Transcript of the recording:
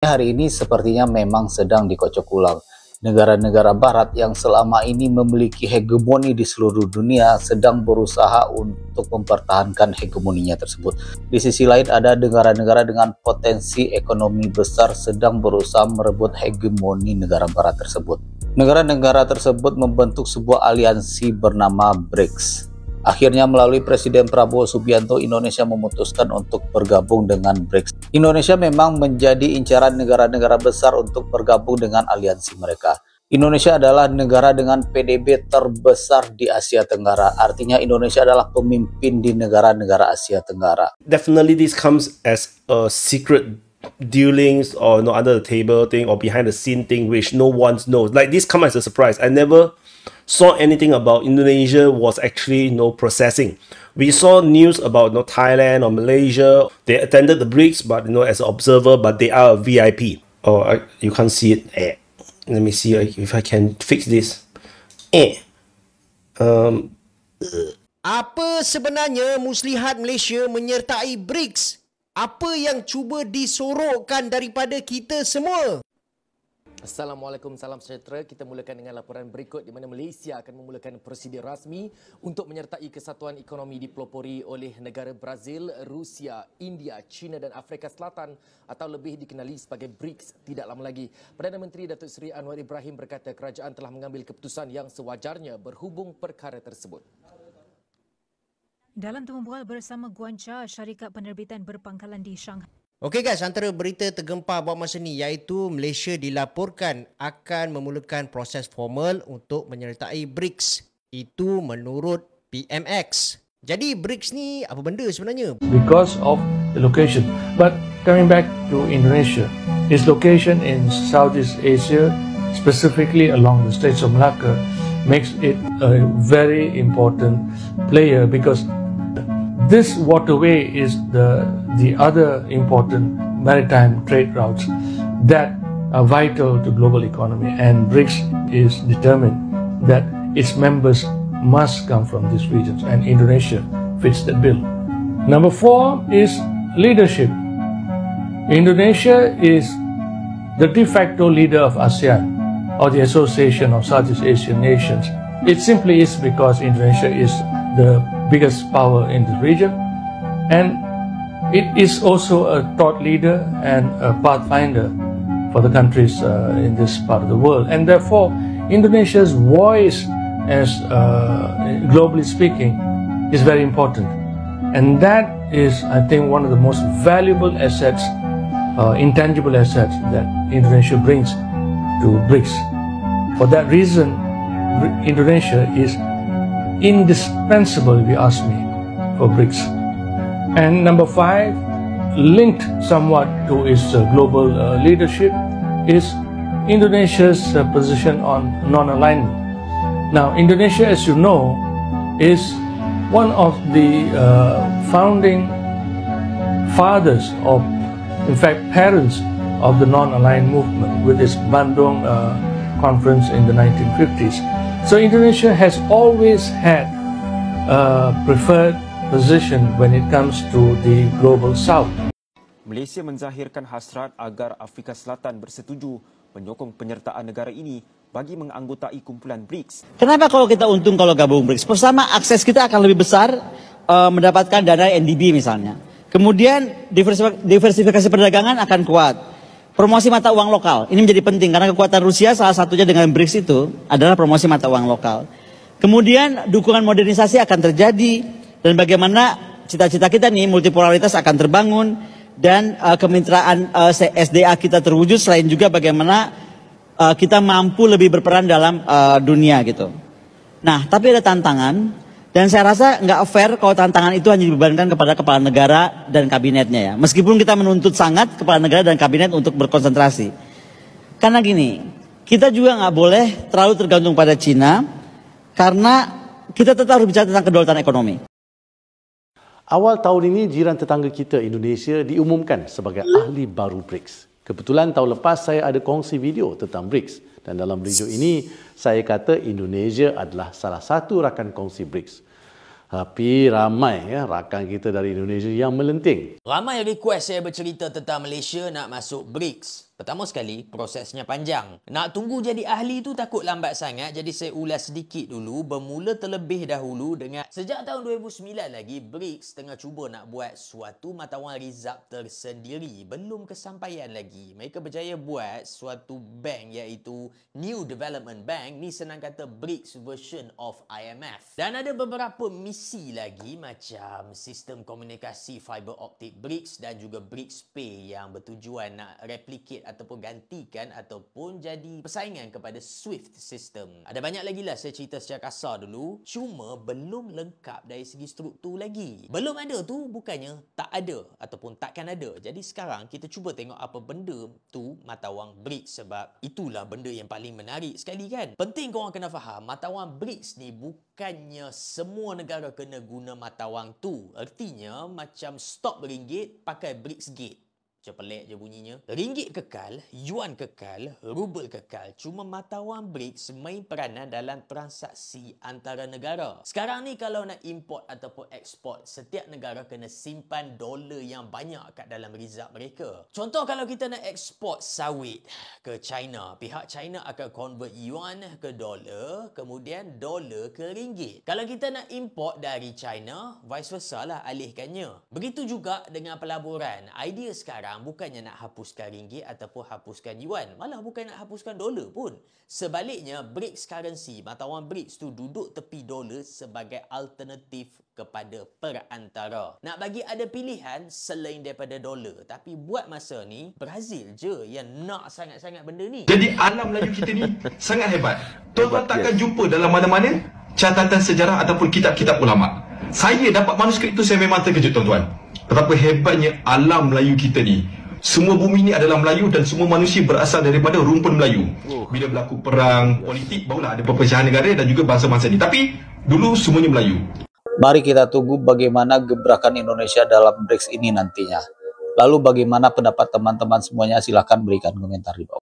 Hari ini sepertinya memang sedang dikocok ulang. Negara-negara barat yang selama ini memiliki hegemoni di seluruh dunia sedang berusaha untuk mempertahankan hegemoninya tersebut. Di sisi lain ada negara-negara dengan potensi ekonomi besar sedang berusaha merebut hegemoni negara barat tersebut. Negara-negara tersebut membentuk sebuah aliansi bernama BRICS. Akhirnya melalui Presiden Prabowo Subianto, Indonesia memutuskan untuk bergabung dengan BRICS. Indonesia memang menjadi incaran negara-negara besar untuk bergabung dengan aliansi mereka. Indonesia adalah negara dengan PDB terbesar di Asia Tenggara. Artinya Indonesia adalah pemimpin di negara-negara Asia Tenggara. Definitely this comes as a secret dealings or under the table thing or behind the scene thing which no one knows. Like this comes as a surprise. I never saw anything about Indonesia was actually processing. We saw news about Thailand or Malaysia. They attended the BRICS, but as an observer, but they are a VIP. Oh, you can't see it. Let me see if I can fix this. Apa sebenarnya Muslihat Malaysia menyertai BRICS? Apa yang cuba disorokkan daripada kita semua? Assalamualaikum, salam sejahtera. Kita mulakan dengan laporan berikut di mana Malaysia akan memulakan prosedur rasmi untuk menyertai kesatuan ekonomi dipelopori oleh negara Brazil, Rusia, India, China dan Afrika Selatan atau lebih dikenali sebagai BRICS tidak lama lagi. Perdana Menteri Datuk Seri Anwar Ibrahim berkata kerajaan telah mengambil keputusan yang sewajarnya berhubung perkara tersebut. Dalam tumbuhan bersama Guancha, syarikat penerbitan berpangkalan di Shanghai. Okey guys, antara berita tergempar buat masa ni iaitu Malaysia dilaporkan akan memulakan proses formal untuk menyertai BRICS. Itu menurut PMX. Jadi BRICS ni apa benda sebenarnya? Because of the location. But coming back to Indonesia, its location in Southeast Asia, specifically along the Straits of Malacca, makes it a very important player because this waterway is the other important maritime trade routes that are vital to global economy, and BRICS is determined that its members must come from these regions, and Indonesia fits that bill. Number 4 is leadership. Indonesia is the de facto leader of ASEAN, or the Association of Southeast Asian Nations. It simply is because Indonesia is the biggest power in the region, and it is also a thought leader and a pathfinder for the countries in this part of the world, and therefore Indonesia's voice as globally speaking is very important, and that is, I think, one of the most valuable assets, intangible assets that Indonesia brings to BRICS. For that reason, Indonesia is indispensable, if you ask me, for BRICS. And number 5, linked somewhat to its global leadership, is Indonesia's position on non-alignment. Now, Indonesia, as you know, is one of the founding fathers of, in fact, parents of the non-aligned movement with its Bandung conference in the 1950s. So Indonesia has always had a preferred position when it comes to the global south. Malaysia menzahirkan hasrat agar Afrika Selatan bersetuju menyokong penyertaan negara ini bagi menganggotai kumpulan BRICS. Kenapa kalau kita untung kalau gabung BRICS? Pertama, akses kita akan lebih besar mendapatkan dana NDB misalnya. Kemudian diversifikasi perdagangan akan kuat. Promosi mata uang lokal, ini menjadi penting karena kekuatan Rusia salah satunya dengan BRICS itu adalah promosi mata uang lokal. Kemudian dukungan modernisasi akan terjadi dan bagaimana cita-cita kita nih multipolaritas akan terbangun dan kemitraan SDA kita terwujud, selain juga bagaimana kita mampu lebih berperan dalam dunia gitu. Nah, tapi ada tantangan. Dan saya rasa nggak fair kalau tantangan itu hanya dibebankan kepada kepala negara dan kabinetnya ya. Meskipun kita menuntut sangat kepala negara dan kabinet untuk berkonsentrasi. Karena gini, kita juga nggak boleh terlalu tergantung pada Cina, karena kita tetap harus bicara tentang kedaulatan ekonomi. Awal tahun ini, jiran tetangga kita Indonesia diumumkan sebagai ahli baru BRICS. Kebetulan tahun lepas saya ada kongsi video tentang BRICS. Dan dalam video ini, saya kata Indonesia adalah salah satu rakan kongsi BRICS. Tapi ramai rakan kita dari Indonesia yang melenting. Ramai request saya bercerita tentang Malaysia nak masuk BRICS. Pertama sekali, prosesnya panjang. Nak tunggu jadi ahli tu takut lambat sangat, jadi saya ulas sedikit dulu. Bermula terlebih dahulu dengan sejak tahun 2009 lagi, BRICS tengah cuba nak buat suatu matawang rizab tersendiri. Belum kesampaian lagi. Mereka berjaya buat suatu bank iaitu New Development Bank. Ni senang kata BRICS version of IMF. Dan ada beberapa misi lagi macam sistem komunikasi fiber optik BRICS dan juga BRICS Pay yang bertujuan nak replicate ataupun gantikan ataupun jadi persaingan kepada SWIFT system. Ada banyak lagi lah saya cerita secara kasar dulu. Cuma belum lengkap dari segi struktur lagi. Belum ada tu bukannya tak ada ataupun takkan ada. Jadi sekarang kita cuba tengok apa benda tu matawang BRICS, sebab itulah benda yang paling menarik sekali kan. Penting korang kena faham, matawang BRICS ni bukannya semua negara kena guna matawang tu. Artinya macam stop ringgit pakai BRICS Gate. Macam pelik je bunyinya. Ringgit kekal, yuan kekal, rubel kekal. Cuma matawang BRICS main peranan dalam transaksi antara negara. Sekarang ni kalau nak import ataupun ekspor, setiap negara kena simpan dolar yang banyak kat dalam rizab mereka. Contoh kalau kita nak ekspor sawit ke China, pihak China akan convert yuan ke dolar, kemudian dolar ke ringgit. Kalau kita nak import dari China, vice versa lah alihkannya. Begitu juga dengan pelaburan. Idea sekarang bukannya nak hapuskan ringgit ataupun hapuskan yuan, malah bukan nak hapuskan dolar pun. Sebaliknya, BRICS currency, matawang BRICS tu duduk tepi dolar sebagai alternatif kepada perantara. Nak bagi ada pilihan selain daripada dolar. Tapi buat masa ni, Brazil je yang nak sangat-sangat benda ni. Jadi alam Melayu kita ni sangat hebat. Tuan-tuan takkan jumpa dalam mana-mana catatan sejarah ataupun kitab-kitab ulama. Saya dapat manuskrip itu, saya memang terkejut tuan-tuan. Betapa hebatnya alam Melayu kita ni. Semua bumi ni adalah Melayu dan semua manusia berasal daripada rumpun Melayu. Bila berlaku perang politik, barulah ada perpecahan negara dan juga bangsa-bangsa ni. Tapi dulu semuanya Melayu. Mari kita tunggu bagaimana gebrakan Indonesia dalam BRICS ini nantinya. Lalu bagaimana pendapat teman-teman semuanya? Silahkan berikan komentar di bawah.